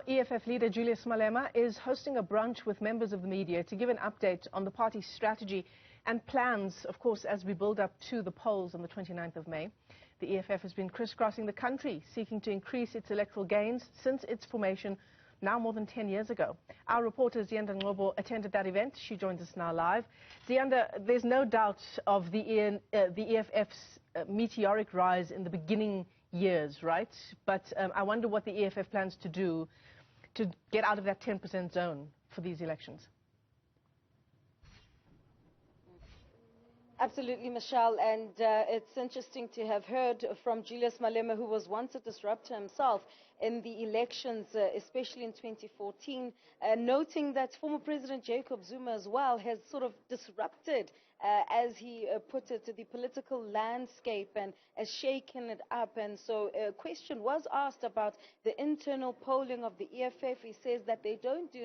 EFF leader Julius Malema is hosting a brunch with members of the media to give an update on the party's strategy and plans, of course, as we build up to the polls on the 29th of May. The EFF has been crisscrossing the country, seeking to increase its electoral gains since its formation now more than 10 years ago. Our reporter Ziyanda Ngcobo attended that event. She joins us now live. Ziyanda, there's no doubt of the EFF's meteoric rise in the beginning years, right? But I wonder what the EFF plans to do to get out of that 10% zone for these elections. Absolutely, Michelle, and it's interesting to have heard from Julius Malema, who was once a disruptor himself in the elections, especially in 2014, noting that former President Jacob Zuma as well has sort of disrupted, as he put it, the political landscape and has shaken it up. And so a question was asked about the internal polling of the EFF. He says that they don't do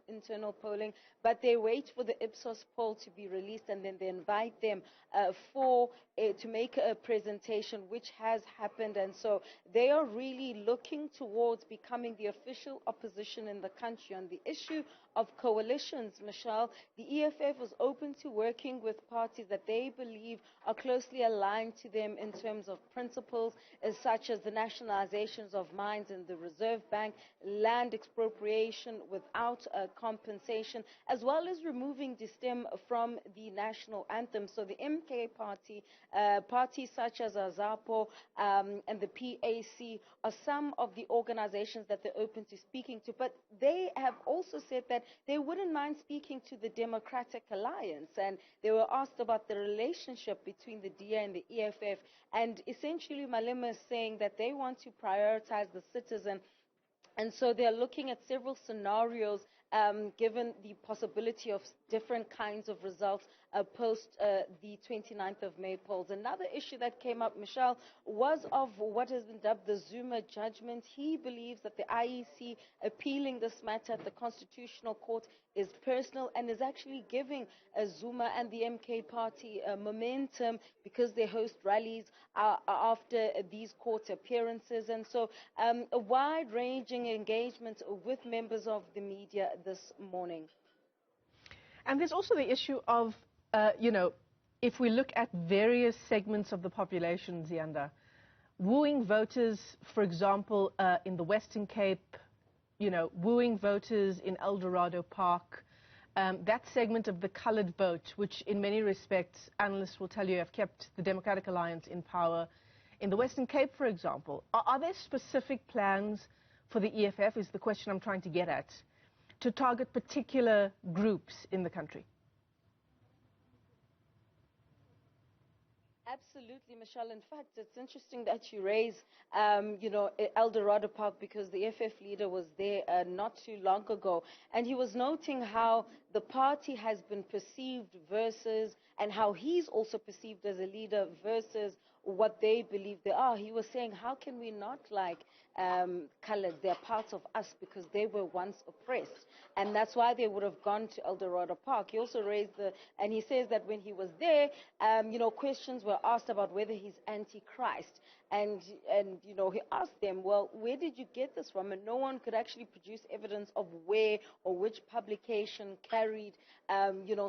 internal polling, but they wait for the Ipsos poll to be released, and then they invite them to make a presentation, which has happened. And so they are really looking towards becoming the official opposition in the country. On the issue of coalitions, Michelle, the EFF was open to working with parties that they believe are closely aligned to them in terms of principles such as the nationalizations of mines in the Reserve Bank, land expropriation without compensation, as well as removing Distem from the national anthem. So the MK party, parties such as Azapo and the PAC are some of the organizations that they're open to speaking to. But they have also said that they wouldn't mind speaking to the Democratic Alliance. And they were asked about the relationship between the DA and the EFF. And essentially, Malema is saying that they want to prioritize the citizen. And so they're looking at several scenarios given the possibility of different kinds of results post the 29th of May polls. Another issue that came up, Michelle, was of what has been dubbed the Zuma judgment. He believes that the IEC appealing this matter at the Constitutional Court is personal and is actually giving Zuma and the MK party momentum because they host rallies after these court appearances. And so a wide-ranging engagement with members of the media this morning. And there's also the issue of, if we look at various segments of the population, Ziyanda, wooing voters, for example, in the Western Cape, wooing voters in El Dorado Park, that segment of the colored vote, which in many respects, analysts will tell you, have kept the Democratic Alliance in power. In the Western Cape, for example, are there specific plans for the EFF, is the question I'm trying to get at, to target particular groups in the country? Absolutely, Michelle. In fact, it's interesting that you raise, El Dorado Park, because the EFF leader was there not too long ago, and he was noting how the party has been perceived versus, and how he's also perceived as a leader versus what they believe they are. He was saying, how can we not like colors? They're part of us because they were once oppressed. And that's why they would have gone to El Dorado Park. He also raised and he says that when he was there, questions were asked about whether he's anti-Christ. And he asked them, well, where did you get this from? And no one could actually produce evidence of where or which publication carried,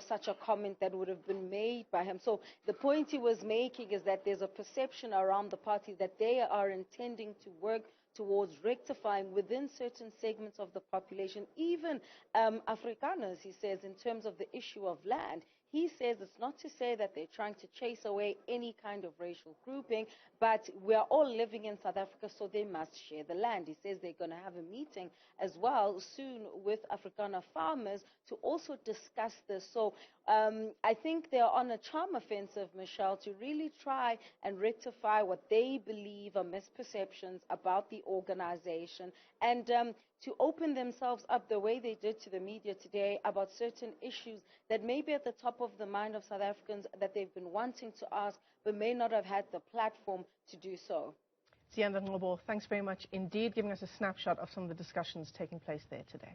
such a comment that would have been made by him. So the point he was making is that there's a perception around the party that they are intending to work towards rectifying within certain segments of the population, even Afrikaners, he says, in terms of the issue of land. He says it's not to say that they're trying to chase away any kind of racial grouping, but we are all living in South Africa, so they must share the land. He says they're going to have a meeting as well soon with Afrikaner farmers to also discuss this. So I think they're on a charm offensive, Michelle, to really try and rectify what they believe are misperceptions about the organization, and to open themselves up the way they did to the media today about certain issues that may be at the top of the mind of South Africans that they've been wanting to ask, but may not have had the platform to do so. Ziyanda Ngcobo, thanks very much indeed, giving us a snapshot of some of the discussions taking place there today.